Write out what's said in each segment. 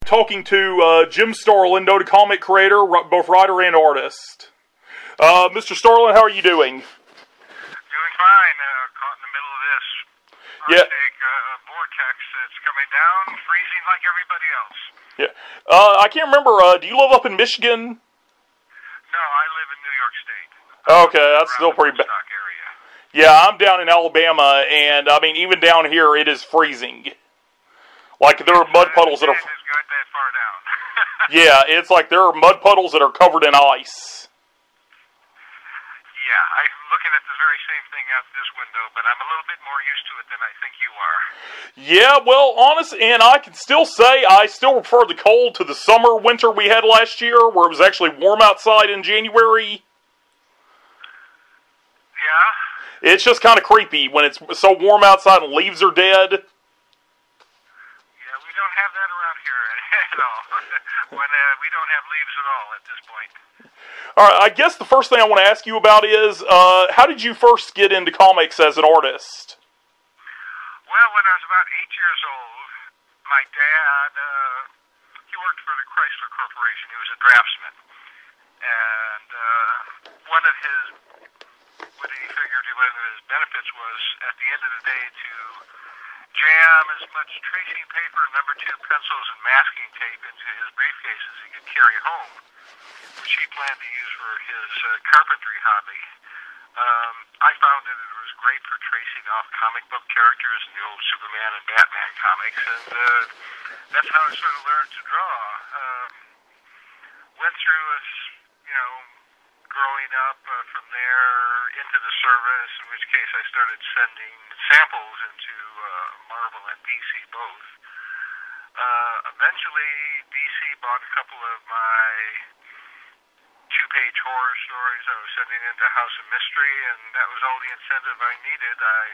talking to Jim Starlin, noted comic creator, both writer and artist. Mr. Starlin, how are you doing? Doing fine. Caught in the middle of this Arctic vortex that's coming down, freezing like everybody else. Yeah. I can't remember. Do you live up in Michigan? No, I live in New York State. Okay, that's still pretty bad. Area. Yeah, I'm down in Alabama, and I mean, even down here, it is freezing. Like there are mud puddles that are. It's got that far down. Yeah, it's like there are mud puddles that are covered in ice. Yeah, I'm looking at the very same thing out this window, but I'm a little bit more used to it than I think you are. Yeah, well, honest, and I can still say I still prefer the cold to the summer winter we had last year, where it was actually warm outside in January. Yeah? It's just kind of creepy when it's so warm outside and leaves are dead. Yeah, we don't have that around here at all. When we don't have leaves at all at this point. Alright, I guess the first thing I want to ask you about is, how did you first get into comics as an artist? Well, when I was about 8 years old, my dad, he worked for the Chrysler Corporation. He was a draftsman. And one of his benefits was, at the end of the day, to jam as much tracing paper, number 2 pencils, and masking tape into his briefcase as he could carry home, which he planned to use for his carpentry hobby. I found that it was great for tracing off comic book characters in the old Superman and Batman comics, and that's how I sort of learned to draw. Went through growing up from there into the service, in which case I started sending samples into Marvel and DC both. Eventually, DC bought a couple of my 2-page horror stories I was sending into House of Mystery, and that was all the incentive I needed. I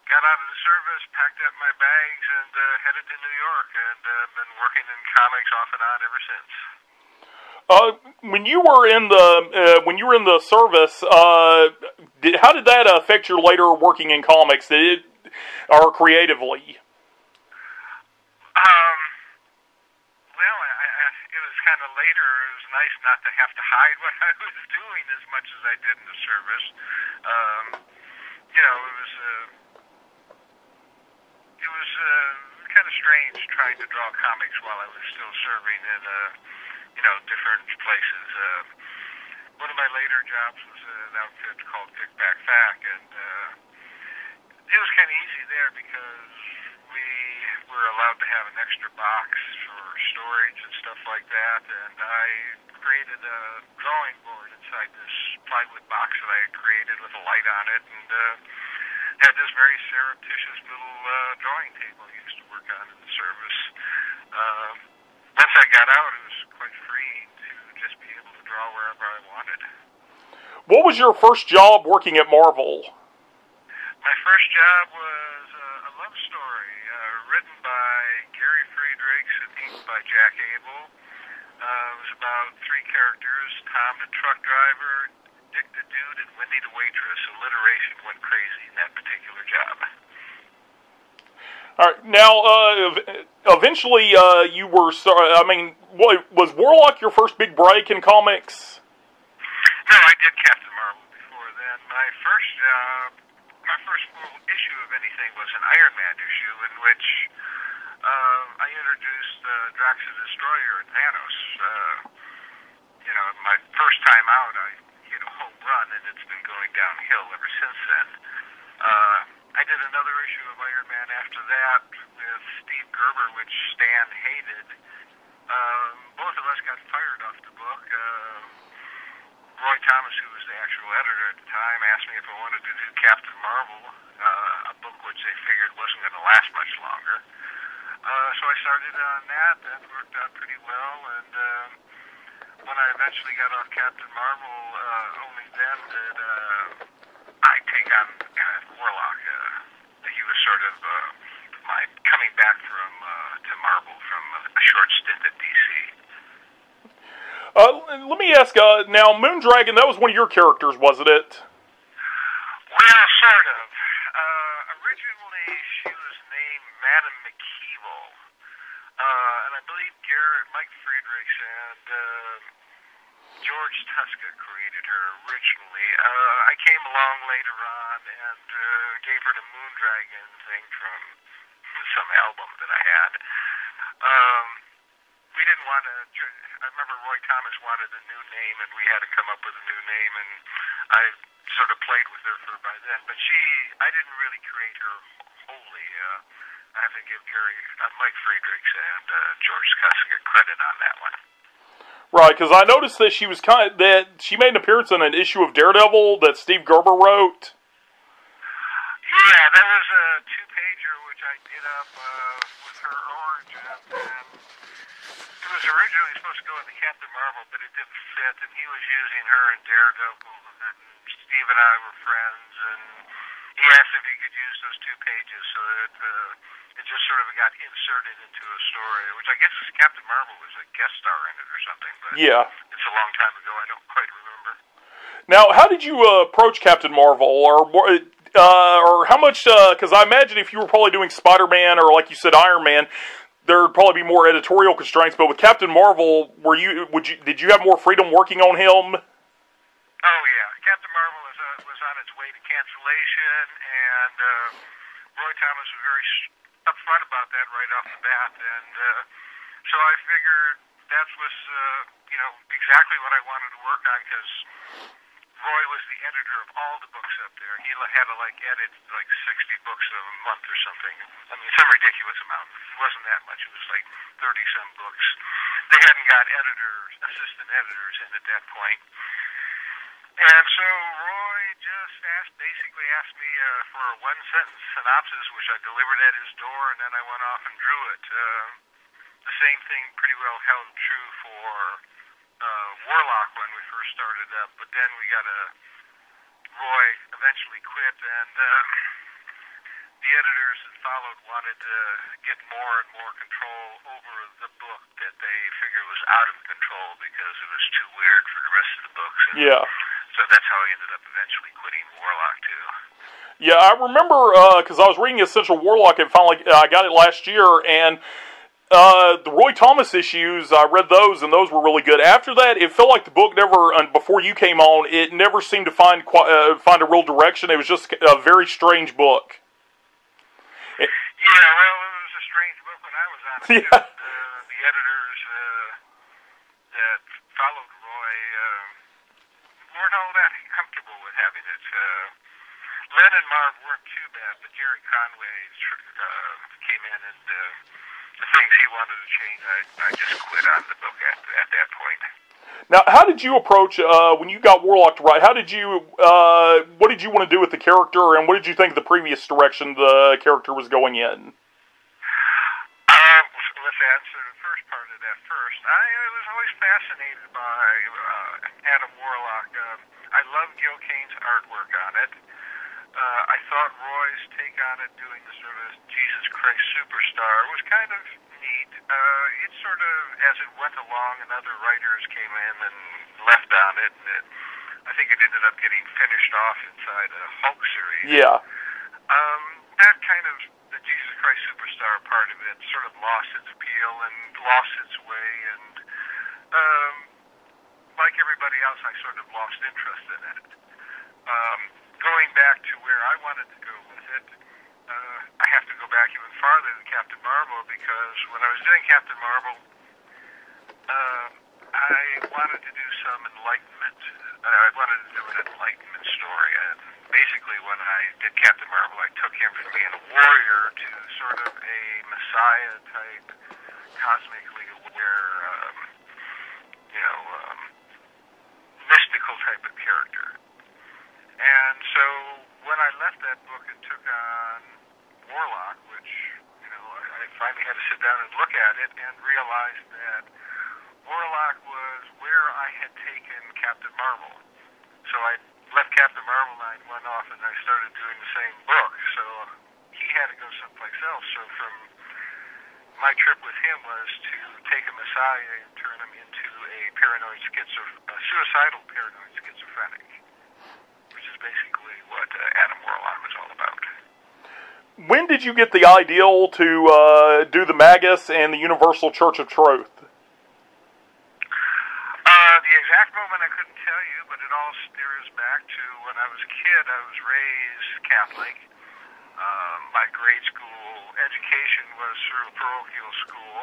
got out of the service, packed up my bags, and headed to New York, and been working in comics off and on ever since. When you were in the service, how did that affect your later working in comics? Or creatively? Well, it was kind of later. It was nice not to have to hide what I was doing as much as I did in the service. It was kind of strange trying to draw comics while I was still serving in different places. One of my later jobs was an outfit called Pick Back Fack, and it was kind of easy there because we were allowed to have an extra box for storage and stuff like that, and I created a drawing board inside this plywood box that I had created with a light on it, and had this very surreptitious little drawing table I used to work on in the service. Once I got out, it was quite freeing to just be able to draw wherever I wanted. What was your first job working at Marvel? My first job was a love story written by Gary Friedrichs and inked by Jack Abel. It was about 3 characters: Tom the truck driver, Dick the dude, and Wendy the waitress. Alliteration went crazy in that particular job. All right, now, eventually, you were, was Warlock your first big break in comics? No, I did Captain Marvel before then. My first full issue of anything was an Iron Man issue, in which I introduced Drax the Destroyer and Thanos. My first time out, I hit a home run, and it's been going downhill ever since then. I did another issue of Iron Man after that with Steve Gerber, which Stan hated. Both of us got fired off the book. Roy Thomas, who was the actual editor at the time, asked me if I wanted to do Captain Marvel, a book which they figured wasn't going to last much longer. So I started on that. That worked out pretty well, and when I eventually got off Captain Marvel, only then did I take on Warlock. He was sort of my coming back to Marvel from a short stint at DC. Let me ask, now, Moondragon, that was one of your characters, wasn't it? Well, sort of. Originally, she was named Madame McKeeble, and I believe Mike Friedrichs and George Tuska created her originally. I came along later on and gave her the Moondragon thing from some album that I had. We didn't want to. I remember Roy Thomas wanted a new name, and we had to come up with a new name, and I sort of played with her by then. But I didn't really create her wholly. I have to give Mike Friedrichs and George Tuska credit on that one. Right, because I noticed that she made an appearance in an issue of Daredevil that Steve Gerber wrote. Yeah, that was a 2-pager which I did up with her origin, and it was originally supposed to go into Captain Marvel, but it didn't fit, and he was using her in Daredevil, and Steve and I were friends, and he asked if he could use those 2 pages so that it just sort of got inserted into a story, which I guess Captain Marvel was a guest star in it or something, but yeah, it's a long time ago, I don't quite remember. Now, how did you approach Captain Marvel, or how much, because I imagine if you were probably doing Spider-Man, or like you said, Iron Man, there'd probably be more editorial constraints, but with Captain Marvel, did you have more freedom working on him? Oh, yeah. Captain Marvel was on its way to cancellation, and Roy Thomas was very upfront about that right off the bat, and so I figured that was, exactly what I wanted to work on, because Roy was the editor of all the books up there. He had to, edit, 60 books a month or something. I mean, some ridiculous amount. It wasn't that much. It was 30-some books. They hadn't got assistant editors in at that point. And so Roy just basically asked me for a 1-sentence synopsis, which I delivered at his door, and then I went off and drew it. The same thing pretty well held true for Warlock when we first started up, but then Roy eventually quit, and the editors that followed wanted to get more and more control over the book that they figured was out of control because it was too weird for the rest of the books. And yeah. so that's how I ended up eventually quitting Warlock, too. Yeah, I remember, because I was reading Essential Warlock, and finally I got it last year, and the Roy Thomas issues, I read those, and those were really good. After that, it felt like the book never, before you came on, it never seemed to find a real direction. It was just a very strange book. Yeah, well, it was a strange book when I was on it. Yeah. The editors that followed Roy weren't all that comfortable with having it. Len and Marv weren't too bad, but Jerry Conway came in, and the things he wanted to change, I just quit on the book at that point. Now, how did you approach, when you got Warlock to write, what did you want to do with the character, and what did you think of the previous direction the character was going in? Let's answer the first part of that first. I was always fascinated by Adam Warlock. I loved Gil Kane's artwork on it. I thought Roy's take on it, doing the sort of Jesus Christ Superstar, was kind of neat. It sort of, as it went along, and other writers came in and left on it, and I think it ended up getting finished off inside a Hulk series. Yeah. That kind of, the Jesus Christ Superstar part of it, sort of lost its appeal and lost its way, and like everybody else, I sort of lost interest in it. Going back to where I wanted to go with it, I have to go back even farther than Captain Marvel, because when I was doing Captain Marvel, I wanted to do some enlightenment. I wanted to do an enlightenment story, and basically when I did Captain Marvel, I took him from being a warrior to sort of a Messiah-type, cosmically aware, mystical type of character. And so when I left that book and took on Warlock, which, I finally had to sit down and look at it and realize that Warlock was where I had taken Captain Marvel. So I left Captain Marvel and I went off and I started doing the same book. So he had to go someplace else. So from my trip with him was to take a Messiah and turn him into a suicidal paranoid schizophrenic, which is basically what Adam Warlock was all about. When did you get the ideal to do the Magus and the Universal Church of Truth? exact moment I couldn't tell you, but it all steers back to when I was a kid. I was raised Catholic. My grade school education was through a parochial school.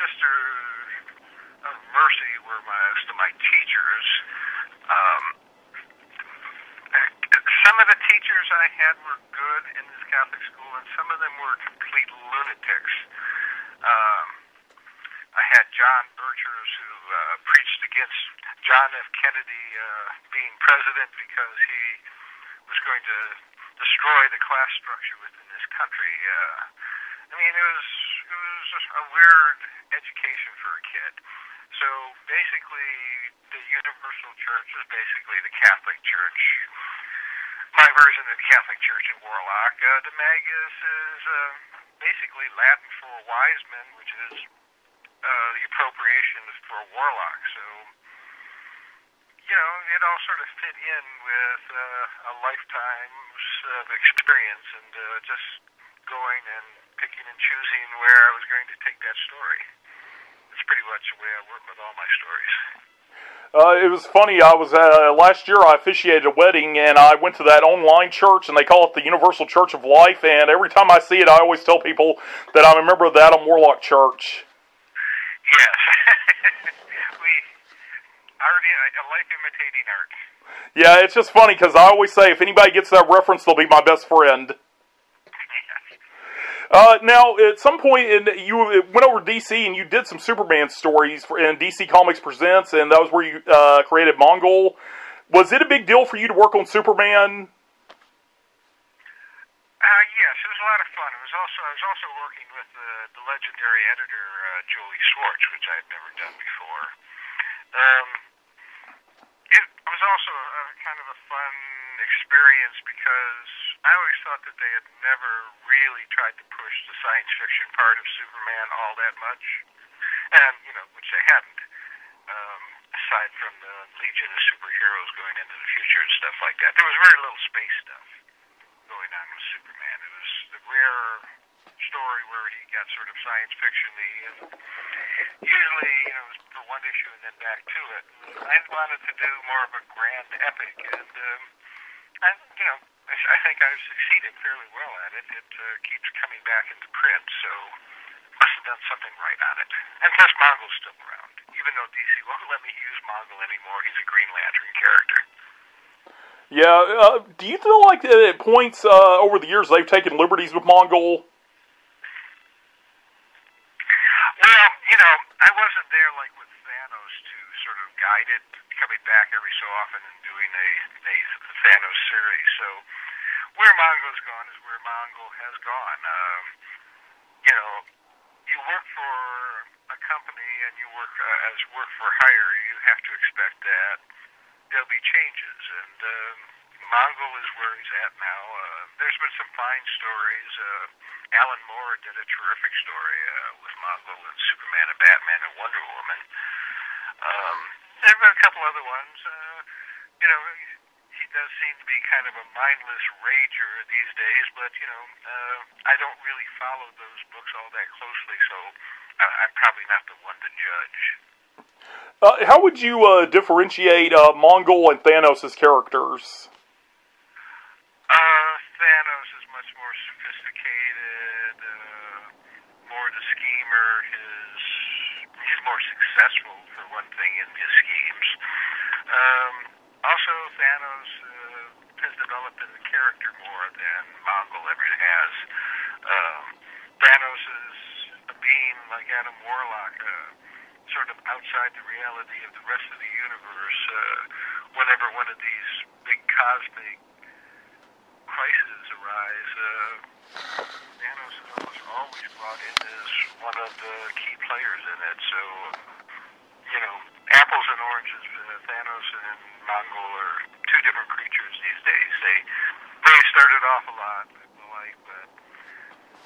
Sisters of Mercy were my teachers. Some of the teachers I had were good in this Catholic school, and some of them were complete lunatics. I had John Birchers, who preached against John F. Kennedy being president because he was going to destroy the class structure within this country. I mean, it was a weird education for a kid. So basically, the Universal Church is basically the Catholic Church. My version of the Catholic Church in Warlock. The Magus is basically Latin for wise men, which is the appropriation for Warlock. So, you know, it all sort of fit in with a lifetime's of experience and just going and picking and choosing where I was going to take that story. It's pretty much the way I work with all my stories. It was funny, I was, last year I officiated a wedding, and I went to that online church, and they call it the Universal Church of Life, and every time I see it, I always tell people that I'm a member of the Adam Warlock Church. Yes. A life imitating art. Yeah, it's just funny, because I always say, if anybody gets that reference, they'll be my best friend. Now, at some point, you went over to DC and you did some Superman stories in DC Comics Presents, and that was where you created Mongul. Was it a big deal for you to work on Superman? Yes, it was a lot of fun. I was also working with the legendary editor Julie Schwartz, which I had never done before. It was also kind of a fun experience because I always thought that they had never really tried to push the science fiction part of Superman all that much, and, you know, which they hadn't, aside from the Legion of Superheroes going into the future and stuff like that. There was very little space stuff going on with Superman. It was the rare story where he got sort of science fiction-y, and usually, you know, it was for one issue and then back to it. I wanted to do more of a grand epic, and you know, I think I've succeeded fairly well at it. It keeps coming back into print, so must have done something right on it. And plus, Mongul's still around, even though DC won't let me use Mongul anymore. He's a Green Lantern character. Yeah, do you feel like at points over the years they've taken liberties with Mongul? Well, you know, I wasn't there like with Thanos to sort of guide it, coming back every so often and doing a Thanos series. So where Mongul's gone is where Mongul has gone. You know, you work for a company and you work as work for hire. You have to expect that there'll be changes, and Mongul is where he's at now. There's been some fine stories. Alan Moore did a terrific story with Mongul and Superman and Batman and Wonder Woman. There have been a couple other ones. You know, he does seem to be kind of a mindless rager these days, but, you know, I don't really follow those books all that closely, so I'm probably not the one to judge. How would you differentiate Mongul and Thanos as characters? Thanos is much more sophisticated, more the schemer. He's more successful, for one thing, in his schemes. Also, Thanos has developed as a character more than Mongul ever has. Thanos is a being like Adam Warlock, sort of outside the reality of the rest of the universe. Whenever one of these big cosmic crises arise, Thanos is almost always brought in as one of the key players in it. So, you know, apples and oranges. Thanos and Mongul are two different creatures these days. They started off a lot alike, but,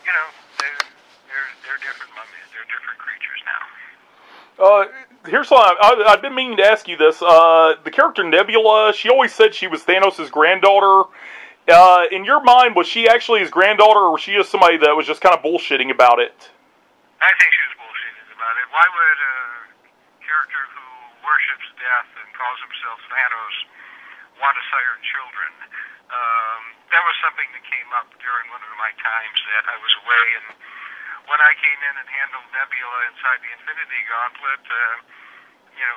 you know, they're different mummies. They're different creatures now. Here's what I've been meaning to ask you this. The character Nebula, she always said she was Thanos' granddaughter. In your mind, was she actually his granddaughter, or was she just somebody that was just kind of bullshitting about it? I think she was bullshitting about it. Why would character who worships death and calls himself Thanos, want to sire children. That was something that came up during one of my times that I was away, and when I came in and handled Nebula inside the Infinity Gauntlet,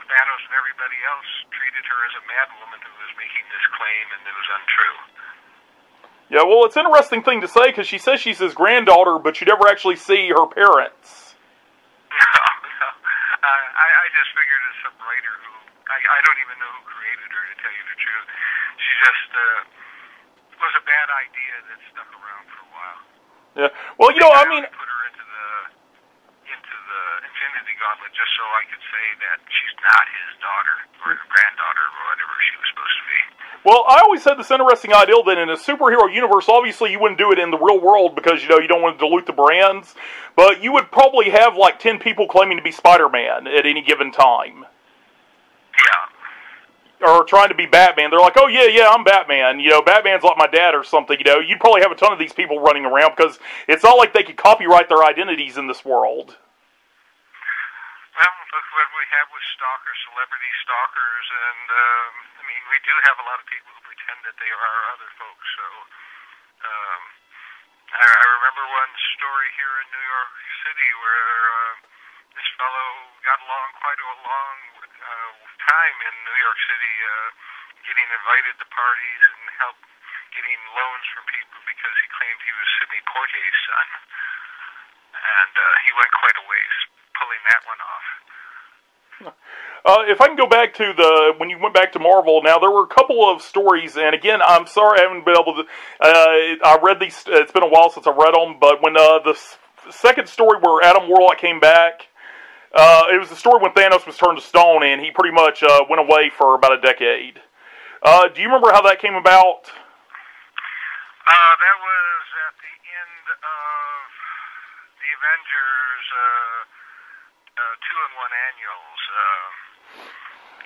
Thanos and everybody else treated her as a madwoman who was making this claim, and it was untrue. Yeah, well, it's an interesting thing to say, because she says she's his granddaughter, but you never actually see her parents. No. I just figured as some writer who, I don't even know who created her, to tell you the truth. She just was a bad idea that stuck around for a while. Yeah, well, I mean... put her into the Infinity Gauntlet just so I could say that she's not his daughter, or granddaughter, or whatever she was supposed to be. Well, I always had this interesting idea that in a superhero universe, obviously you wouldn't do it in the real world because, you don't want to dilute the brands, but you would probably have like 10 people claiming to be Spider-Man at any given time. Yeah. Or trying to be Batman. They're like, oh yeah, I'm Batman. Batman's like my dad or something, You'd probably have a ton of these people running around because it's not like they could copyright their identities in this world. Well, look what we have with stalkers, celebrity stalkers, and, we do have a lot of people who pretend that they are other folks, so, I remember one story here in New York City where, this fellow got along quite a long, time in New York City, getting invited to parties and help getting loans from people because he claimed he was Sidney Poitier's son, and, he went quite a ways pulling that one off. If I can go back to when you went back to Marvel, now there were a couple of stories, and again, I'm sorry I haven't been able to, I read these, it's been a while since I read them, but when the second story where Adam Warlock came back, it was the story when Thanos was turned to stone, and he pretty much went away for about a decade. Do you remember how that came about? That was at the end of the Avengers 2-in-1 annuals.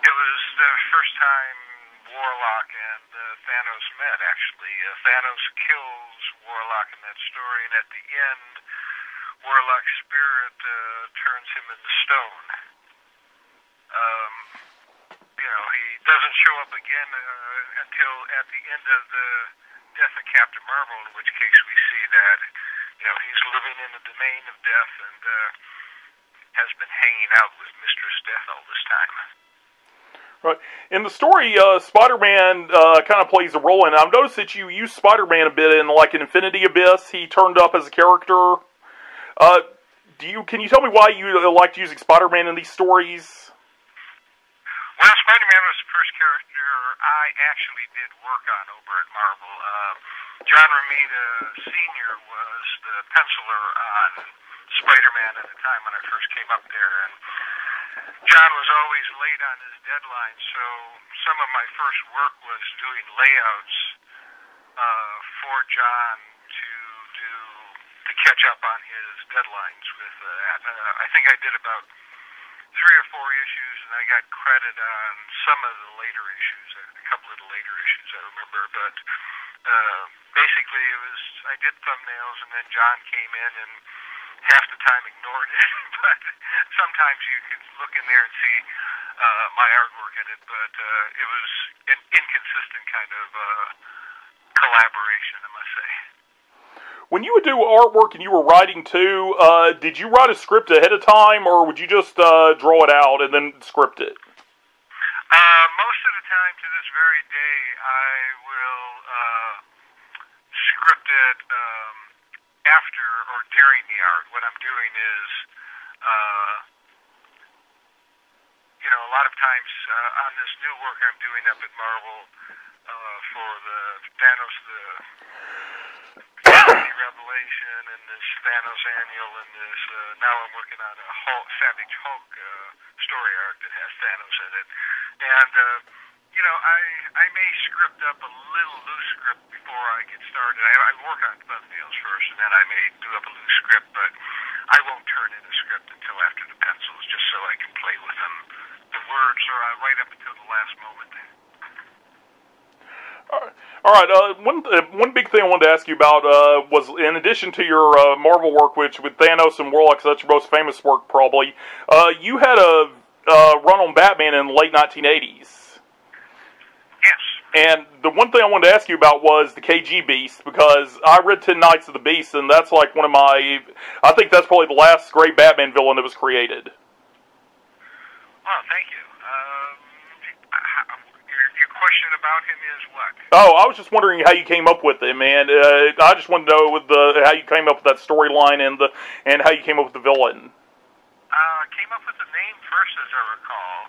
It was the first time Warlock and Thanos met, actually. Thanos kills Warlock in that story, and at the end, Warlock's spirit turns him into stone. He doesn't show up again until at the end of the death of Captain Marvel, in which case we see that, he's living in the domain of death and has been hanging out with Mistress Death all this time. Right. In the story, Spider-Man kind of plays a role in it. I've noticed that you use Spider-Man a bit in, like, an Infinity Abyss. He turned up as a character. Can you tell me why you liked using Spider-Man in these stories? Well, Spider-Man was the first character I actually did work on over at Marvel. John Romita Sr. was the penciler on Spider-Man at the time when I first came up there, and John was always late on his deadline, so some of my first work was doing layouts for John to catch up on his deadlines with that. I think I did about 3 or 4 issues, and I got credit on some of the later issues, a couple of the later issues I remember, but basically I did thumbnails, and then John came in and half the time ignored it, but sometimes you could look in there and see my artwork in it, but it was an inconsistent kind of collaboration, I must say. When you would do artwork and you were writing too, did you write a script ahead of time, or would you just draw it out and then script it? Most of the time, to this very day, I will script it after or during the art. What I'm doing is, a lot of times on this new work I'm doing up at Marvel for the Thanos, the Revelation, and this Thanos Annual, and this, now I'm working on a Savage Hulk story arc that has Thanos in it. And, I may script up a little loose script before I get started. I work on thumbnails first, and then I may do up a loose script, but I won't turn in a script until after the pencils, just so I can play with them. The words are right up until the last moment. All right. One big thing I wanted to ask you about was, in addition to your Marvel work, which with Thanos and Warlock, that's your most famous work probably. You had run on Batman in the late 1980s. Yes. And the one thing I wanted to ask you about was the KGBeast, because I read 10 Nights of the Beast, and that's like one of my... I think that's probably the last great Batman villain that was created. Well, thank you. Your question about him is what? Oh, I was just wondering how you came up with him, and I just wanted to know how you came up with that storyline and how you came up with the villain. Came up with the name first, as I recall.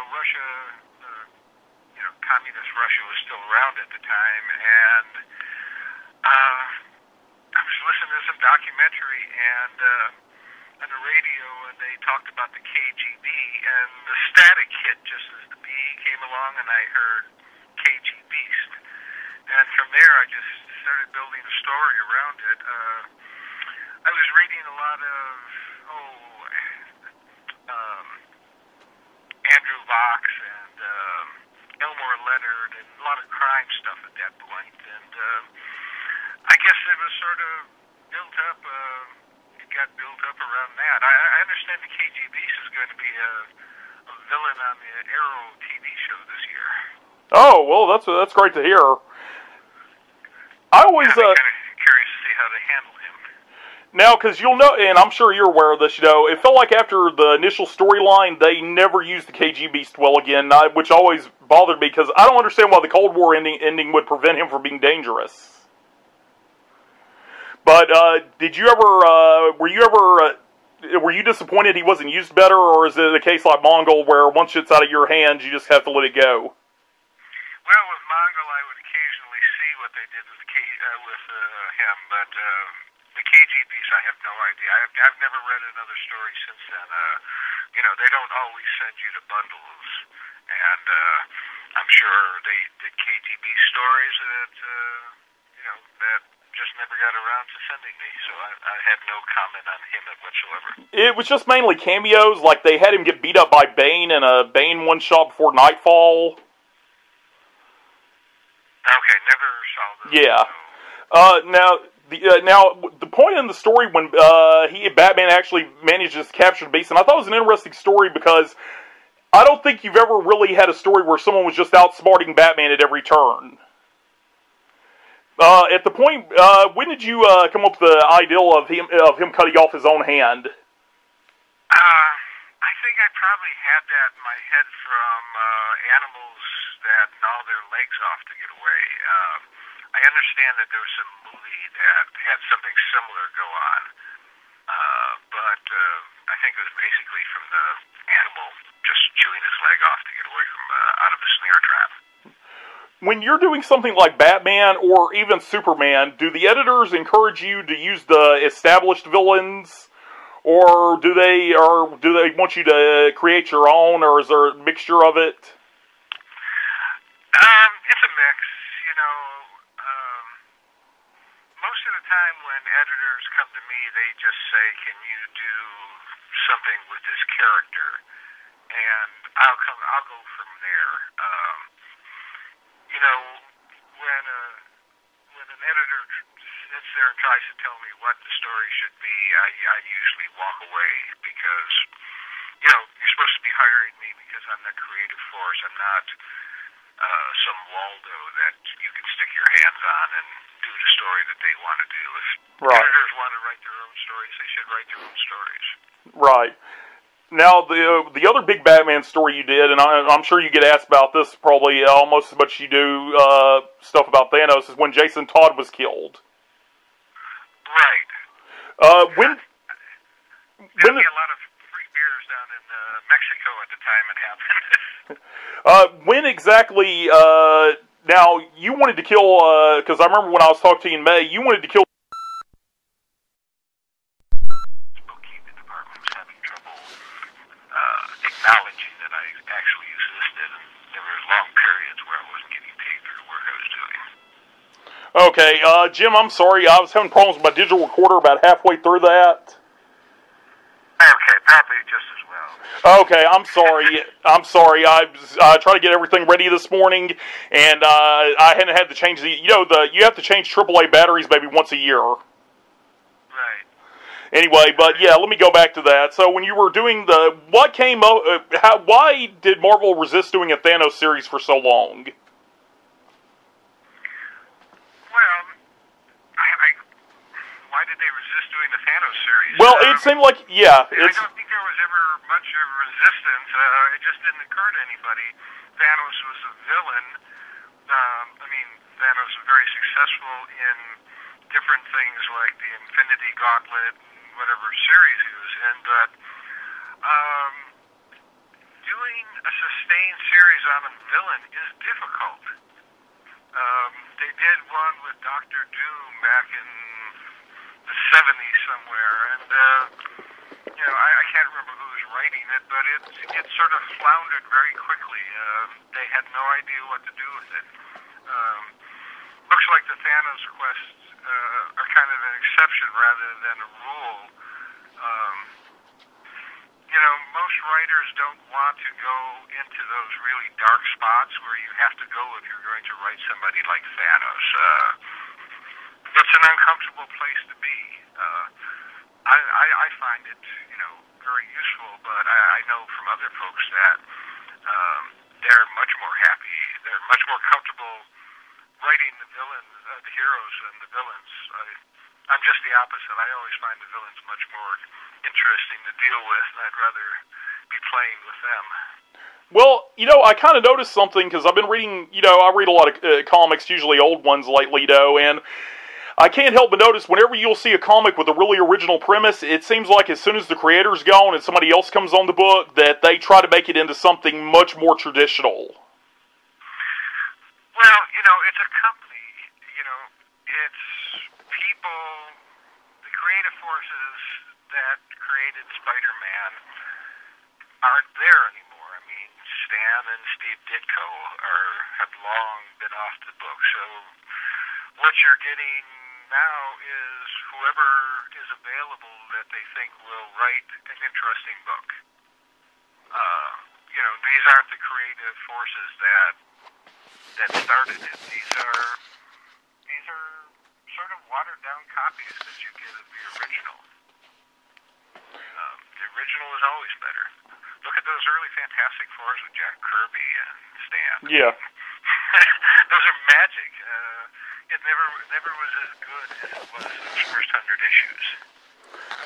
Russia, communist Russia was still around at the time, and I was listening to some documentary and on the radio, and they talked about the KGB, and the static hit just as the B came along, and I heard KGBeast. And from there, I just started building a story around it. I was reading a lot of, Andrew Vox and Elmore Leonard, and a lot of crime stuff at that point. And I guess it was sort of built up, it got built up around that. I understand the KGBeast is going to be a villain on the Arrow TV show this year. Oh, well, that's great to hear. I always... I'm kind of curious to see how they handle him. Now, because you'll know, and I'm sure you're aware of this, it felt like after the initial storyline, they never used the KGBeast well again, which always bothered me, because I don't understand why the Cold War ending would prevent him from being dangerous. But, were you disappointed he wasn't used better, or is it a case like Mongul, where once it's out of your hands, you just have to let it go? Well, with Mongul, I would occasionally see what they did with him, but the KGBeast, I have no idea. I've never read another story since then. They don't always send you to bundles, and I'm sure they did KGB stories that that just never got around to sending me, so I have no comment on him whatsoever. It was just mainly cameos, like they had him get beat up by Bane in a Bane one-shot before Nightfall. Okay, never saw those. Yeah. Now, the point in the story when Batman actually manages to capture the Beast, and I thought it was an interesting story because I don't think you've ever really had a story where someone was just outsmarting Batman at every turn. At the point, when did you come up with the ideal of him cutting off his own hand? I think I probably had that in my head from animals that gnaw their legs off to get away. I understand that there was some movie that had something similar go on, but I think it was basically from the animal just chewing his leg off to get away from out of a snare trap. When you're doing something like Batman or even Superman, do the editors encourage you to use the established villains, or do they want you to create your own, or is there a mixture of it? It's a mix, most of the time when editors come to me, they just say, can you do something with this character? And I'll go from there. When an editor sits there and tries to tell me what the story should be, I usually walk away because, you're supposed to be hiring me because I'm the creative force. I'm not some Waldo that you can stick your hands on and do the story that they want to do. If editors want to write their own stories, they should write their own stories. Right. Now, the other big Batman story you did, and I'm sure you get asked about this probably almost as much as you do stuff about Thanos, is when Jason Todd was killed. Right. When there be a lot of free beers down in Mexico at the time it happened. When exactly? Now you wanted to kill, because I remember when I was talking to you in May, you wanted to kill. Bookkeeping department was having trouble acknowledging that I actually existed, and there were long periods where I wasn't getting paid for the work I was doing. Okay, Jim, I'm sorry. I was having problems with my digital recorder about halfway through that. Okay, probably just as well. Okay, I'm sorry. I tried to get everything ready this morning, and I hadn't had to change you have to change AAA batteries maybe once a year. Right. Anyway, but yeah, let me go back to that. So when you were doing what came why did Marvel resist doing a Thanos series for so long? Well, why did they resist doing the Thanos series? Well, it seemed like, yeah. I don't think there was ever much of resistance. It just didn't occur to anybody. Thanos was a villain. Thanos was very successful in different things like the Infinity Gauntlet and whatever series he was in, but doing a sustained series on a villain is difficult. They did one with Doctor Doom back in the 70s somewhere, and I can't remember who was writing it, but it sort of floundered very quickly. They had no idea what to do with it. Looks like the Thanos quests are kind of an exception rather than a rule. Most writers don't want to go into those really dark spots where you have to go if you're going to write somebody like Thanos. It's an uncomfortable place to be. I find it, very useful, but I know from other folks that they're much more happy. They're much more comfortable writing the villains, the heroes and the villains. I'm just the opposite. I always find the villains much more interesting to deal with, and I'd rather be playing with them. Well, I kind of noticed something, because I've been reading, I read a lot of comics, usually old ones lately, and I can't help but notice whenever you'll see a comic with a really original premise, it seems like as soon as the creator's gone and somebody else comes on the book, that they try to make it into something much more traditional. Well, it's a company. It's people, the creative forces that created Spider-Man aren't there anymore. Stan and Steve Ditko have long been off the book. So what you're getting now is whoever is available that they think will write an interesting book. These aren't the creative forces that started it. These are sort of watered down copies that you get of the original. The original is always better. Look at those early Fantastic Fours with Jack Kirby and Stan. Yeah. Those are magic. It never was as good as it was those first 100 issues.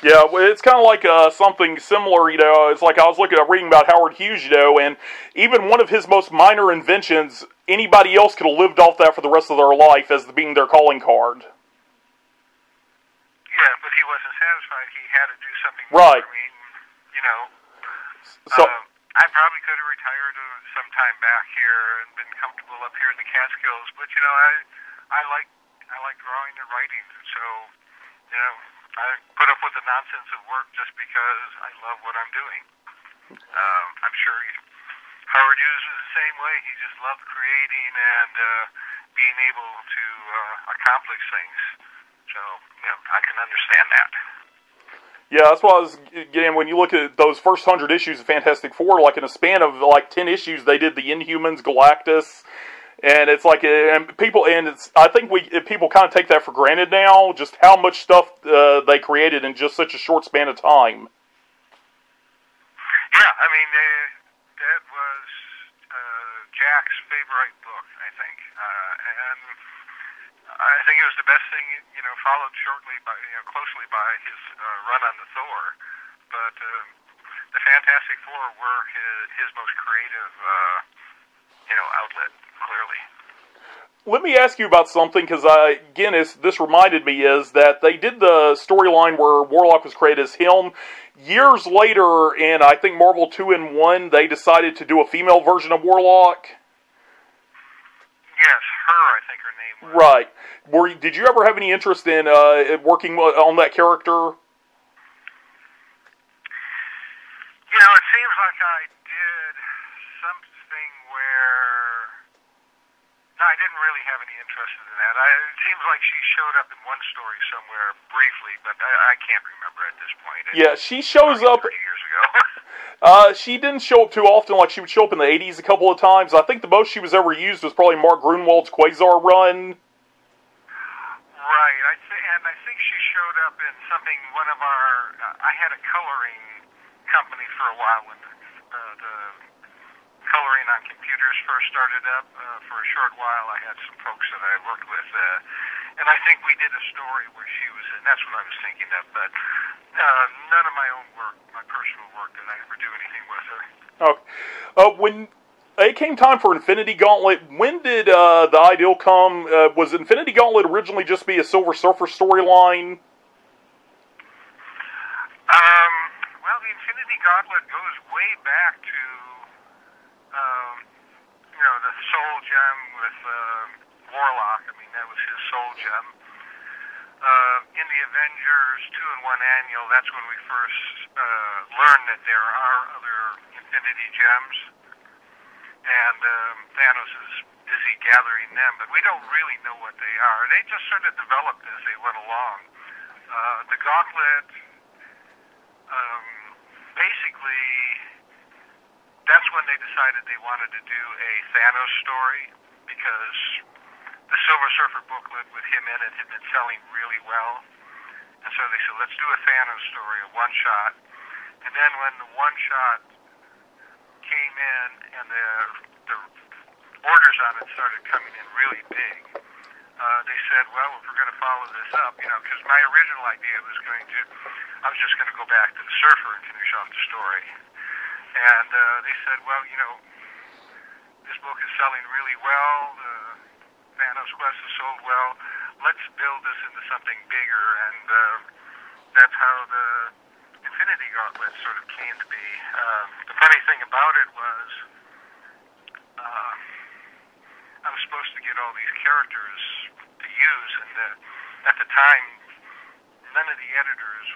Yeah, well, it's kind of like something similar, it's like I was reading about Howard Hughes, and even one of his most minor inventions, anybody else could have lived off that for the rest of their life as being their calling card. Yeah, but he wasn't satisfied. He had to do something right. more. So I probably could have retired some time back here and been comfortable up here in the Catskills, but I like drawing and writing, so I put up with the nonsense of work just because I love what I'm doing. I'm sure Howard Hughes was the same way. He just loved creating and being able to accomplish things. So I can understand that. Yeah, that's what I was getting. When you look at those first 100 issues of Fantastic Four, like in a span of 10 issues, they did the Inhumans, Galactus, and it's like, I think people kind of take that for granted now, just how much stuff they created in just such a short span of time. Yeah, that was Jack's favorite book, I think, and I think it was the best thing, followed shortly by, closely by his run on the Thor, but the Fantastic Four were his most creative, outlet, clearly. Let me ask you about something, because this reminded me, is that they did the storyline where Warlock was created as him. Years later, in I think Marvel 2-in-1, they decided to do a female version of Warlock. Yes, I think her name was. Right. Did you ever have any interest in working on that character? It seems like I did something where... No, I didn't really have any interest in that. It seems like she showed up in one story somewhere briefly, but I can't remember at this point. She shows up... 30 years ago. She didn't show up too often. Like, she would show up in the 80s a couple of times. I think the most she was ever used was probably Mark Gruenwald's Quasar run. Right, and I think she showed up in something, one of our, I had a coloring company for a while when the coloring on computers first started up. For a short while, I had some folks that I worked with, and I think we did a story where she was in. That's what I was thinking of, but none of my own work, my personal work, did I ever do anything with her. When it came time for Infinity Gauntlet, when did the ideal come? Was Infinity Gauntlet originally just be a Silver Surfer storyline? Well, the Infinity Gauntlet goes way back to, the Soul Gem with Warlock. I mean, that was his Soul Gem. In the Avengers 2-in-1 Annual, that's when we first learned that there are other Infinity Gems. And Thanos is busy gathering them, but we don't really know what they are. They just sort of developed as they went along. The Gauntlet, basically, that's when they decided they wanted to do a Thanos story, because the Silver Surfer booklet with him in it had been selling really well. And so they said, let's do a Thanos story, a one-shot. And then when the one-shot came in and the orders on it started coming in really big, they said, well, if we're going to follow this up, because my original idea was I was just going to go back to the Surfer and finish off the story. And they said, well, this book is selling really well, the Thanos Quest has sold well, let's build this into something bigger, and that's how the Infinity Gauntlet sort of came to be. The funny thing about it was, I was supposed to get all these characters to use, and at the time, none of the editors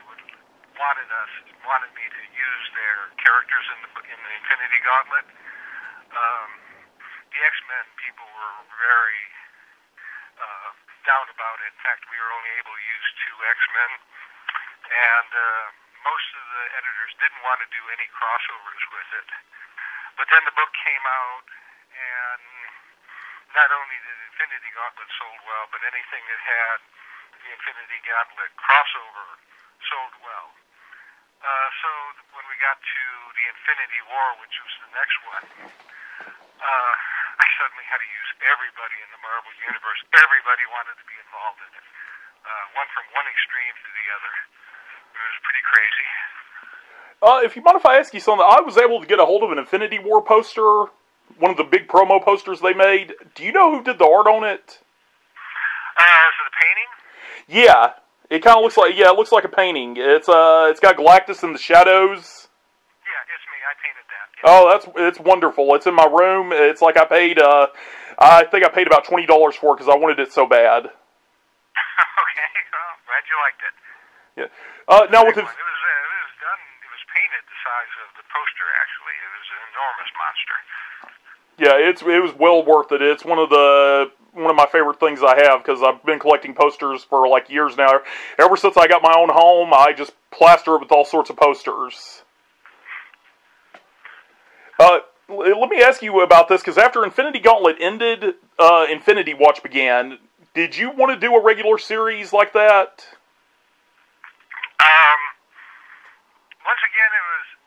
wanted me to use their characters in the Infinity Gauntlet. The X-Men people were very down about it. In fact, we were only able to use 2 X-Men, and most of the editors didn't want to do any crossovers with it. But then the book came out, and not only did Infinity Gauntlet sold well, but anything that had the Infinity Gauntlet crossover sold well. So when we got to the Infinity War, which was the next one, I suddenly had to use everybody in the Marvel Universe. Everybody wanted to be involved in it. One from one extreme to the other. It was pretty crazy. If you mind if I ask you something, I was able to get a hold of an Infinity War poster, one of the big promo posters they made. Do you know who did the art on it? Is it a painting? Yeah. It kind of looks like, it looks like a painting. It's got Galactus in the shadows. Yeah, it's me. I painted that. Yeah. Oh, it's wonderful. It's in my room. It's like I think I paid about $20 for it because I wanted it so bad. Okay, well, glad you liked it. Yeah. Now with it was done. It was painted the size of the poster. Actually, it was an enormous monster. Yeah, it was well worth it. It's one of my favorite things I have, because I've been collecting posters for like years now. Ever since I got my own home, I just plaster it with all sorts of posters. Let me ask you about this, because after Infinity Gauntlet ended, Infinity Watch began. Did you want to do a regular series like that? Once again,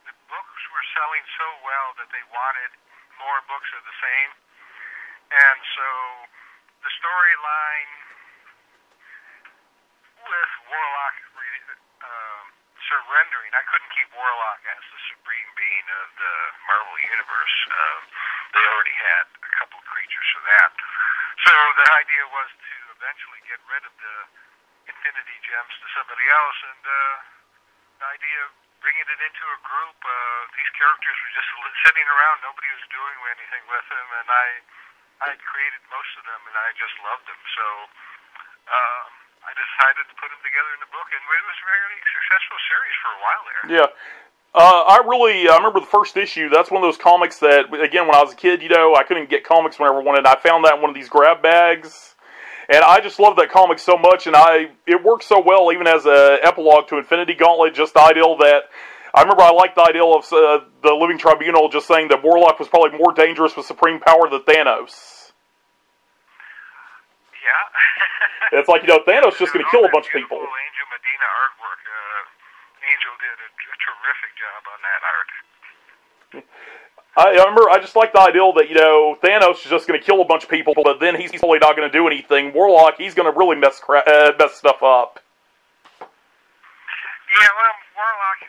the books were selling so well that they wanted more books of the same, and so the storyline with Warlock surrendering, I couldn't keep Warlock as the supreme being of the Marvel Universe. They already had a couple of creatures for that. So the idea was to eventually get rid of the Infinity Gems to somebody else, and the idea of bringing it into a group, these characters were just sitting around, nobody was doing anything with them, and I created most of them, and I just loved them, so I decided to put them together in the book, and it was a very successful series for a while there. Yeah. I remember the first issue. That's one of those comics that, again, when I was a kid, I couldn't get comics whenever I wanted. I found that in one of these grab bags, and I just loved that comic so much, and it worked so well, even as an epilogue to Infinity Gauntlet, just the ideal that, I remember I liked the ideal of the Living Tribunal just saying that Warlock was probably more dangerous with supreme power than Thanos. Yeah. It's like, Thanos just going to kill a bunch of people. Angel Medina artwork. Angel did a terrific job on that art. I remember, I just like the idea that, Thanos is just going to kill a bunch of people, but then he's probably not going to do anything. Warlock, he's going to really mess stuff up. Yeah, well, Warlock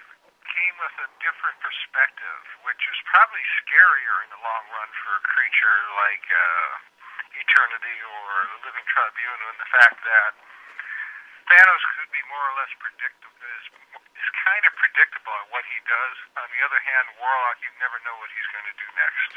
came with a different perspective, which is probably scarier in the long run for a creature like Eternity or the Living Tribunal, and the fact that Thanos could be more or less predictable, is kind of predictable at what he does. On the other hand, Warlock, you never know what he's going to do next.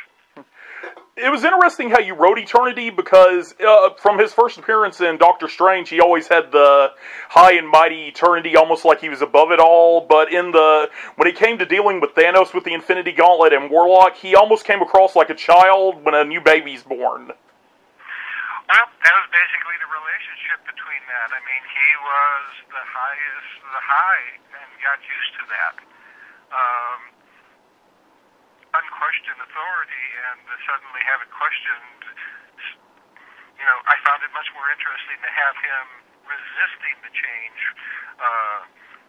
It was interesting how you wrote Eternity, because from his first appearance in Doctor Strange, he always had the high and mighty Eternity, almost like he was above it all, but when it came to dealing with Thanos with the Infinity Gauntlet and Warlock, he almost came across like a child when a new baby's born. Well, that was basically the relationship between that. I mean, he was the highest of the high and got used to that. Unquestioned authority, and to suddenly have it questioned, I found it much more interesting to have him resisting the change,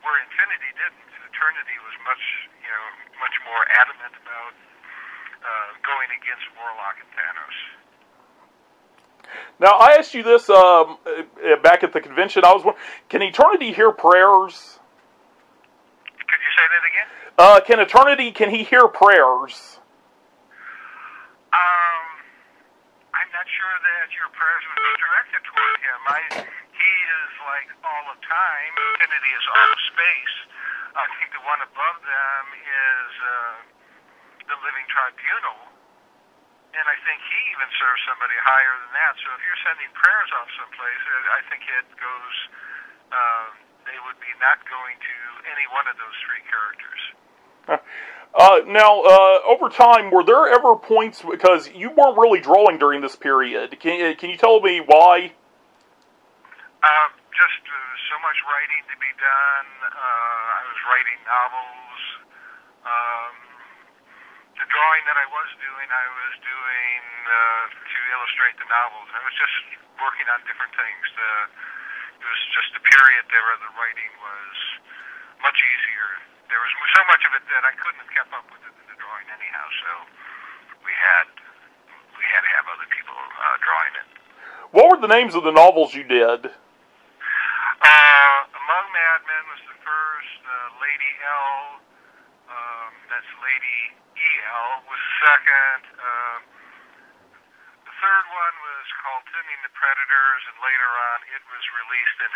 where Infinity didn't. Eternity was much more adamant about going against Warlock and Thanos. Now, I asked you this back at the convention. Can Eternity hear prayers? Could you say that again? Can he hear prayers? I'm not sure that your prayers would be directed toward him. He is like all of time. Infinity is all of space. I think the one above them is the Living Tribunal. And I think he even serves somebody higher than that. So if you're sending prayers off someplace, I think it goes, they would be not going to any one of those three characters. Now, over time, were there ever points, because you weren't really drawing during this period, can you tell me why? Just so much writing to be done. I was writing novels. The drawing that I was doing to illustrate the novels. I was just working on different things. It was just a period there where the writing was much easier. There was so much of it that I couldn't have kept up with it in the drawing anyhow, so we had to have other people drawing it. What were the names of the novels you did? Among Madmen was the first. Lady L, that's Lady E.L. was the second. The third one was called Thinning the Predators, and later on it was released in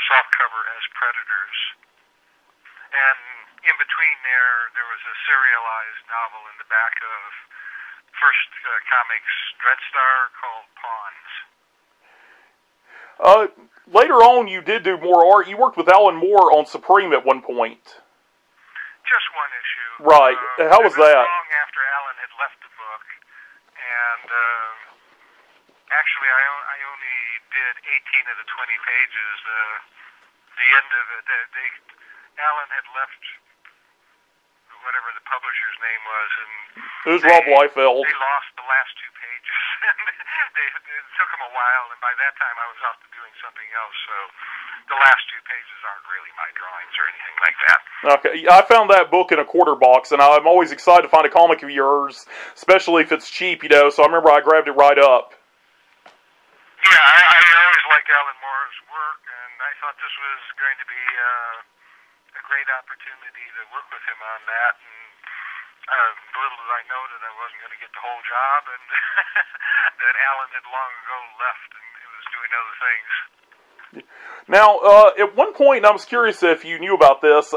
softcover as Predators. And in between there was a serialized novel in the back of First Comics Dreadstar called Pawns. Later on, you did do more art. You worked with Alan Moore on Supreme at one point. Just one issue. Right. How was that? Long after Alan had left the book, and actually I only did 18 of the 20 pages. The end of it, Alan had left whatever the publisher's name was, and it was Rob Liefeld. They lost the last 2 pages. It took them a while, and by that time I was off to doing something else, so the last 2 pages aren't really my drawings or anything like that. Okay, I found that book in a quarter box, and I'm always excited to find a comic of yours, especially if it's cheap, so I remember I grabbed it right up. Yeah, I always liked Alan Moore's work, and I thought this was going to be a great opportunity to work with him on that, and little did I know that I wasn't going to get the whole job, and that Alan had long ago left and was doing other things. Now, at one point, and I was curious if you knew about this,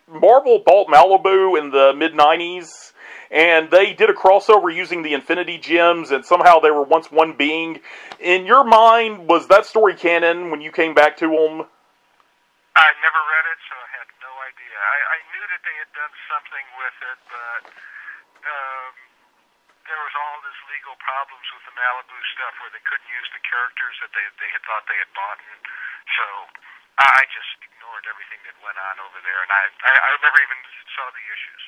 Marvel bought Malibu in the mid-90s, and they did a crossover using the Infinity Gems, and somehow they were once one being. In your mind, was that story canon when you came back to them? I never read it, so I had no idea. I knew that they had done something with it, but there was all this legal problems with the Malibu stuff where they couldn't use the characters that they had thought they had bought. And so I just ignored everything that went on over there, and I never even saw the issues.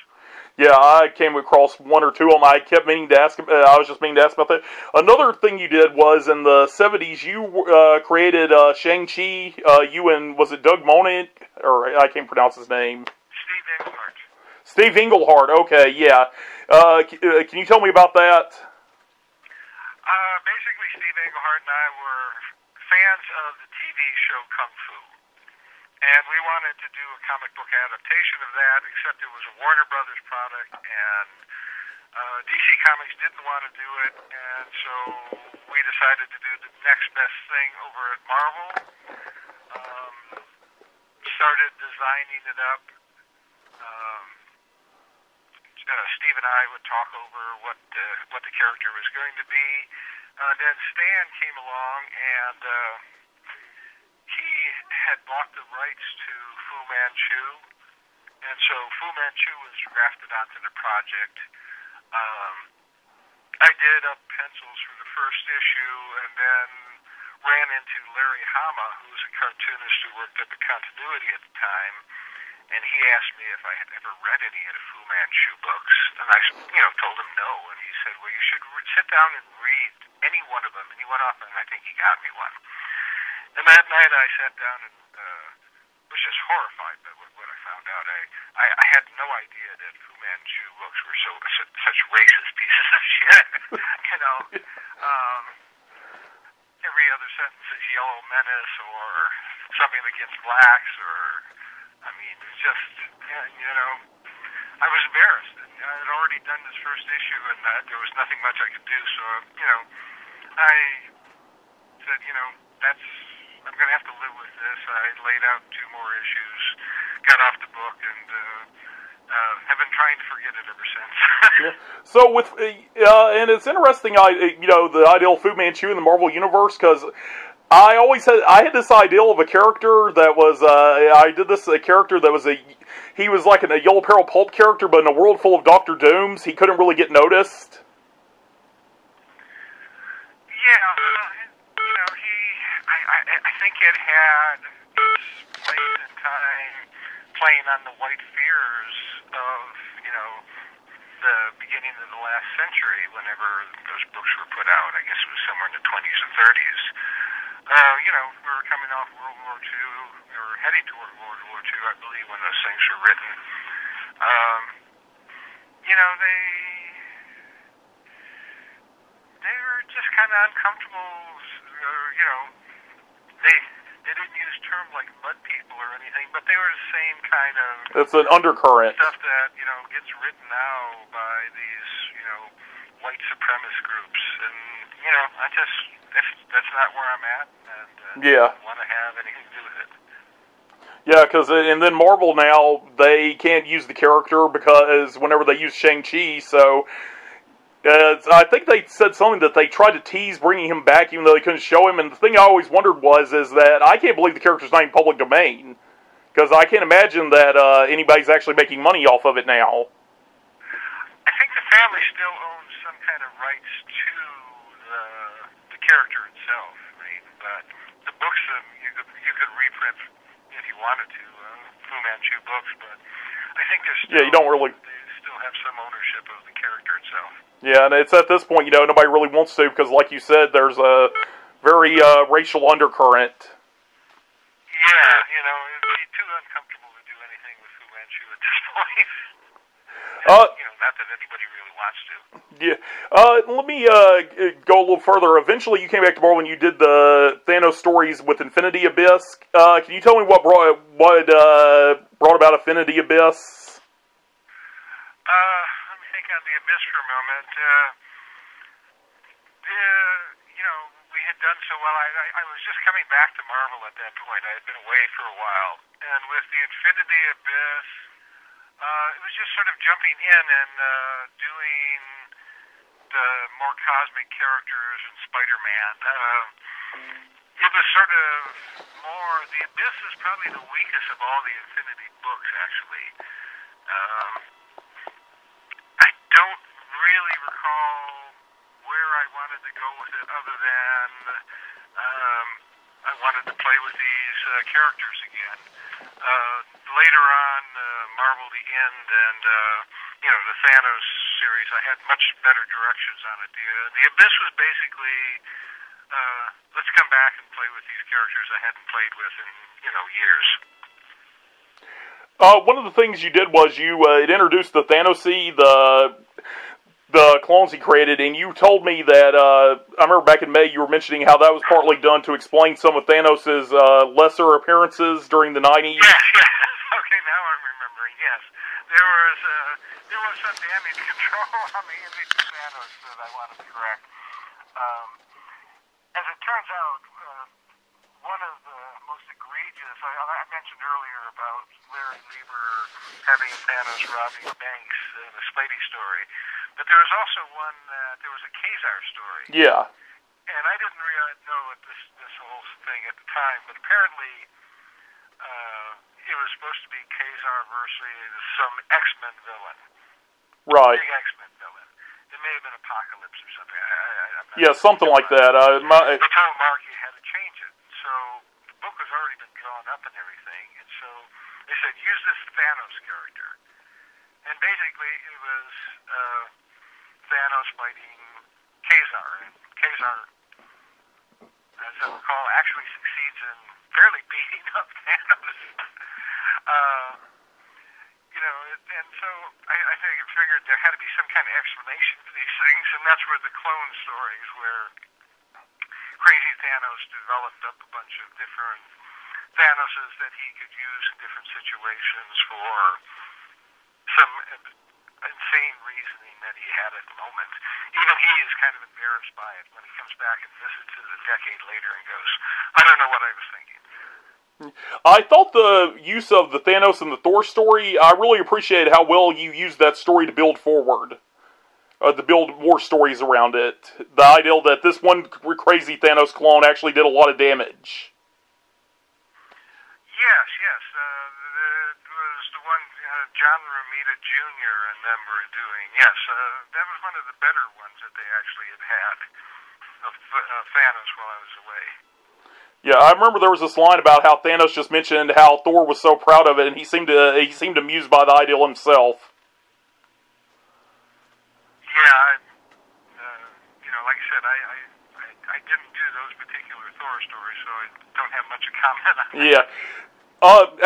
Yeah, I came across one or two of them. I kept meaning to ask. I was just meaning to ask about that. Another thing you did was in the 70s, you created Shang-Chi. You and was it Doug Monet, or I can't pronounce his name. Steve Englehart. Steve Englehart. Okay, yeah. Can you tell me about that? Basically, Steve Englehart and I were fans of the TV show Kung Fu. And we wanted to do a comic book adaptation of that, except it was a Warner Brothers product, and DC Comics didn't want to do it, and so we decided to do the next best thing over at Marvel. Started designing it up. Steve and I would talk over what the character was going to be. Then Stan came along, and he had bought the rights to Fu Manchu, and so Fu Manchu was drafted onto the project. I did up pencils for the first issue, and then ran into Larry Hama, who was a cartoonist who worked at the continuity at the time, and he asked me if I had ever read any of the Fu Manchu books, and I, told him no, and he said, well, you should sit down and read any one of them, and he went off, and I think he got me one. And that night I sat down and was just horrified by what I found out. I had no idea that Fu Manchu books were such racist pieces of shit. Every other sentence is yellow menace or something against blacks it's just, I was embarrassed. I had already done this first issue and there was nothing much I could do. So, I said, I'm going to have to live with this. I laid out 2 more issues, got off the book, and have been trying to forget it ever since. Yeah. So and it's interesting, the ideal Fu Manchu in the Marvel Universe, because I had this ideal of a character that was, a character that was he was like a Yellow Peril pulp character, but in a world full of Doctor Dooms, he couldn't really get noticed. Yeah, I think it had its place in time playing on the white fears of, the beginning of the last century, whenever those books were put out. I guess it was somewhere in the 20s and 30s. We were coming off World War II. We were heading toward World War II, I believe, when those things were written. They were just kind of uncomfortable, they didn't use terms like mud people or anything, but they were the same kind of... It's an undercurrent. Stuff that, gets written now by these, white supremacist groups. And, that's not where I'm at, and I don't want to have anything to do with it. Yeah, and then Marvel now, they can't use the character because whenever they use Shang-Chi, so... I think they said something that they tried to tease bringing him back even though they couldn't show him, and the thing I always wondered is that I can't believe the character's not in public domain, because I can't imagine that anybody's actually making money off of it now. I think the family still owns some kind of rights to the character itself, but the books, you could reprint if you wanted to, Fu Manchu books, but I think there's still... Yeah, you don't really... They still have some ownership of the character itself. Yeah, and it's at this point, nobody really wants to, because like you said, there's a very racial undercurrent. Yeah, it'd be too uncomfortable to do anything with Fu Manchu at this point. Not that anybody really wants to. Yeah. Let me go a little further. Eventually, you came back to Marvel and you did the Thanos stories with Infinity Abyss. Can you tell me what brought about Infinity Abyss? Let me think on the Abyss for a moment. We had done so well. I was just coming back to Marvel at that point. I had been away for a while. And with the Infinity Abyss, it was just sort of jumping in and doing the more cosmic characters and Spider-Man. It was sort of more... The Abyss is probably the weakest of all the Infinity books, actually. I don't really recall where I wanted to go with it other than I wanted to play with these characters again. Later on, Marvel the End and the Thanos series, I had much better directions on it. The Abyss was basically let's come back and play with these characters I hadn't played with in years. One of the things you did was it introduced the Thanosi, the clones he created, and you told me that, I remember back in May you were mentioning how that was partly done to explain some of Thanos' lesser appearances during the 90s. Yes. Okay, now I'm remembering, yes. There was some damage control on the image of Thanos that I want to correct. As it turns out, one of the most egregious, I mentioned earlier about Larry Lieber having Thanos robbing banks in a Spidey story. But there was also one there was a Kazar story. Yeah. And I didn't really know this whole thing at the time, but apparently it was supposed to be Kazar versus some X-Men villain. Right. Big X-Men villain. It may have been Apocalypse or something. Yeah, something like that. They told Mark you had to change it. So the book has already been drawn up and everything, and so they said, use this Thanos character. And basically it was Thanos fighting Kazar, and Kazar, as I recall, actually succeeds in fairly beating up Thanos. And so I figured there had to be some kind of explanation for these things, and that's where the clone stories, where crazy Thanos developed up a bunch of different Thanoses that he could use in different situations for some insane reasoning that he had at the moment. Even he is kind of embarrassed by it when he comes back and visits it a decade later and goes, I don't know what I was thinking. I thought the use of the Thanos and the Thor story, I really appreciated how well you used that story to build forward. To build more stories around it. The idea that this one crazy Thanos clone actually did a lot of damage. Yes. It was the one John Romita Jr. and them were doing. Yes, that was one of the better ones that they actually had of Thanos while I was away. Yeah, I remember there was this line about how Thanos just mentioned how Thor was so proud of it, and he seemed amused by the idea himself. Yeah, like I said, I didn't do those particular Thor stories, so I don't have much to comment on that. Yeah.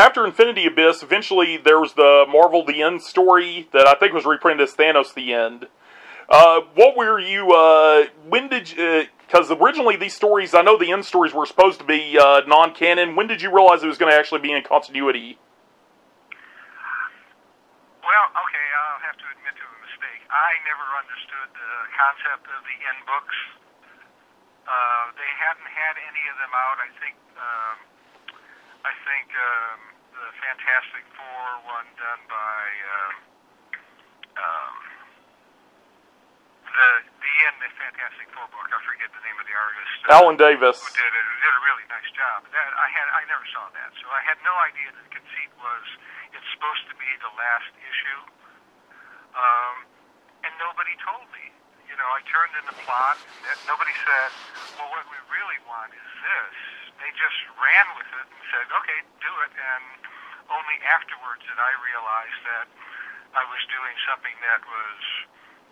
After Infinity Abyss, eventually there was the Marvel The End story that I think was reprinted as Thanos The End. What were you, when did you, because originally these stories, I know the End stories were supposed to be non-canon. When did you realize it was going to actually be in continuity? Well, okay, I'll have to admit to a mistake. I never understood the concept of the End books. They hadn't had any of them out. I think the Fantastic Four one done by the Fantastic Four book. I forget the name of the artist. Alan Davis. Who did a really nice job. I never saw that, so I had no idea that the conceit was it's supposed to be the last issue. And nobody told me. I turned in the plot, and nobody said, well, what we really want is this. They just ran with it and said, okay, do it, and only afterwards did I realize that I was doing something that was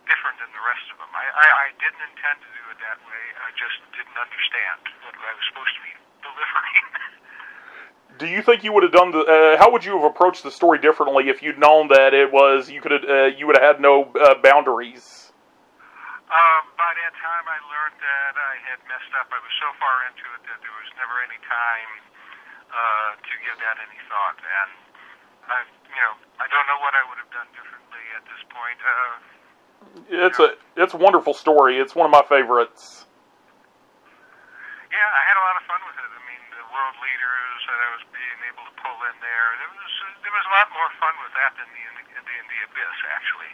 different than the rest of them. I didn't intend to do it that way. I just didn't understand what I was supposed to be delivering. Do you think you would have done how would you have approached the story differently if you'd known that it was, you would have had no boundaries? By that time I learned that I had messed up. I was so far into it that there was never any time to give that any thought. And I don't know what I would have done differently at this point. It's a wonderful story. It's one of my favorites. Yeah, I had a lot of fun with it. I mean, the world leaders that I was being able to pull in there. There was a lot more fun with that than in the Abyss, actually.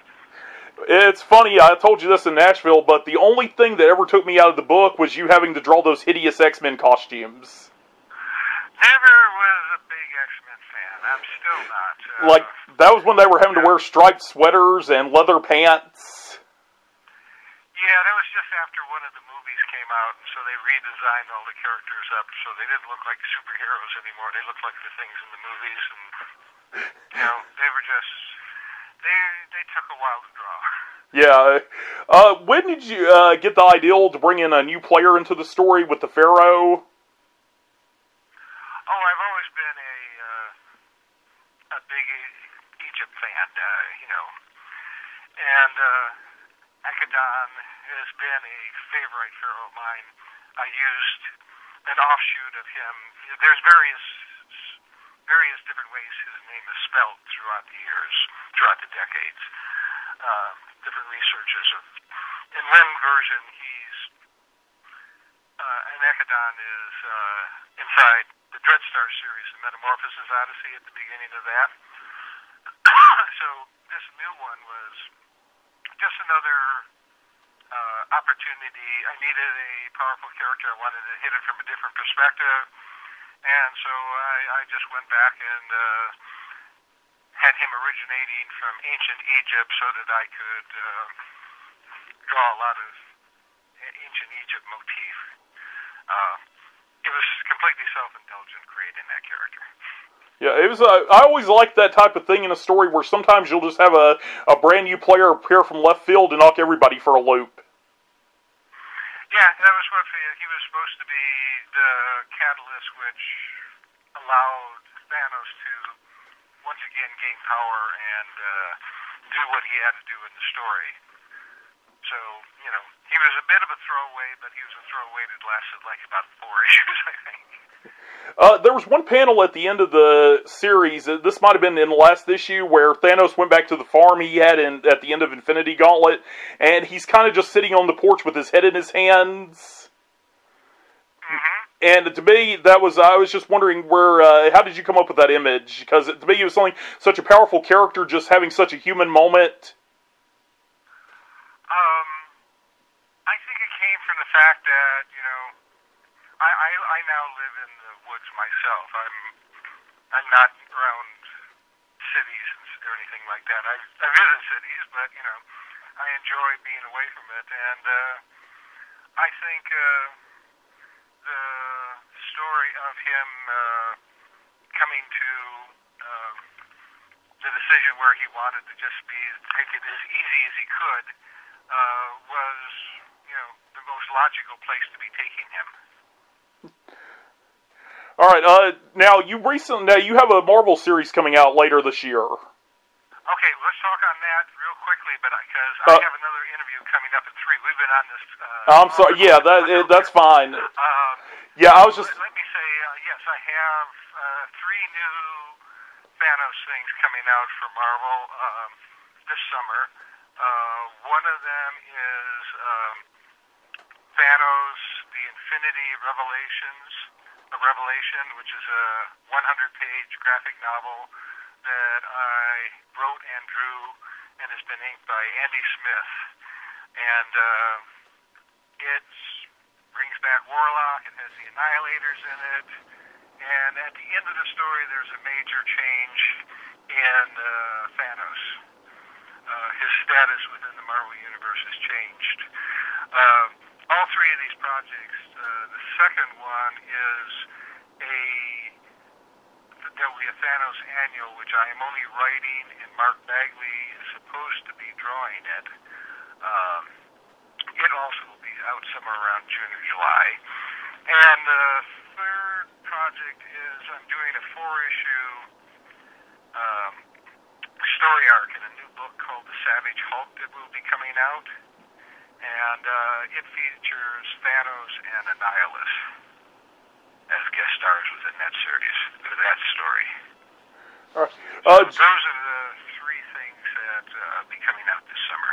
It's funny, I told you this in Nashville, but the only thing that ever took me out of the book was you having to draw those hideous X-Men costumes. Never was a big X-Men fan. I'm still not. That was when they were having to wear striped sweaters and leather pants. Yeah, that was just after one of the movies came came out, and so they redesigned all the characters up so they didn't look like superheroes anymore. They looked like the things in the movies, and they were just they took a while to draw. Yeah. When did you get the idea to bring in a new player into the story with the Pharaoh? Oh, I've always been a big Egypt fan, and Akhenaten has been a favorite pharaoh of mine. I used an offshoot of him. There's various different ways his name is spelled throughout the years, throughout the decades. Different researchers have. In one version, he's an Akhenaten is inside the Dreadstar series, the Metamorphosis Odyssey, at the beginning of that. So this new one was just another opportunity. I needed a powerful character. I wanted to hit it from a different perspective, and so I just went back and had him originating from ancient Egypt so that I could draw a lot of ancient Egypt motif. It was completely self-indulgent creating that character. Yeah, it was. I always like that type of thing in a story where sometimes you'll just have a brand new player appear from left field and knock everybody for a loop. Yeah, that was what he was supposed to be, the catalyst which allowed Thanos to once again gain power and do what he had to do in the story. So, he was a bit of a throwaway, but he was a throwaway that lasted like about 4 issues, I think. There was one panel at the end of the series, this might have been in the last issue, where Thanos went back to the farm he had at the end of Infinity Gauntlet, and he's kind of just sitting on the porch with his head in his hands. Mm-hmm. And to me, I was just wondering how did you come up with that image? Because to me, it was such a powerful character just having such a human moment. I think it came from the fact that, I now live in the woods myself. I'm not around cities or anything like that. I visit cities, but, I enjoy being away from it. And I think the story of him coming to the decision where he wanted to just take it as easy as he could was, the most logical place to be taking him. All right. Now you have a Marvel series coming out later this year. Okay, let's talk on that real quickly, but because I have another interview coming up at 3. We've been on this. I'm sorry. Yeah, that's fine. Yeah, I was just. Let me say yes. I have 3 new Thanos things coming out for Marvel this summer. One of them is Thanos: The Infinity Revelation, which is a 100-page graphic novel that I wrote and drew, and has been inked by Andy Smith. And it brings back Warlock. It has the Annihilators in it. And at the end of the story, there's a major change in Thanos. His status within the Marvel Universe has changed. All 3 of these projects, the second one is there will be a Thanos annual, which I am only writing, and Mark Bagley is supposed to be drawing it. It also will be out somewhere around June or July. And the third project is I'm doing a 4-issue story arc in a new book called The Savage Hulk that will be coming out. And it features Thanos and Annihilus as guest stars within that series, that story. All right. So those are the 3 things that will be coming out this summer.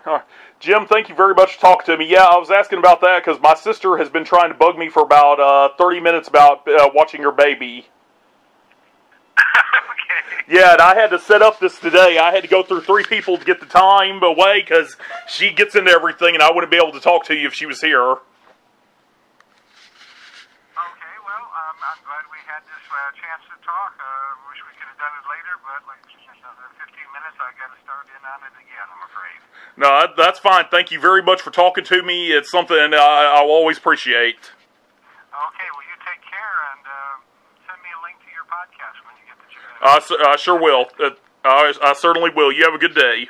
All right. Jim, thank you very much for talking to me. Yeah, I was asking about that because my sister has been trying to bug me for about 30 minutes about watching her baby. Yeah, and I had to set up this today. I had to go through 3 people to get the time away because she gets into everything, and I wouldn't be able to talk to you if she was here. Okay, well, I'm glad we had this chance to talk. Wish we could have done it later, but like another 15 minutes, I got to start in on it again, I'm afraid. No, that's fine. Thank you very much for talking to me. It's something I'll always appreciate. Okay, well, you take care, and send me a link to your podcast when you get the chance. I sure will. I certainly will. You have a good day.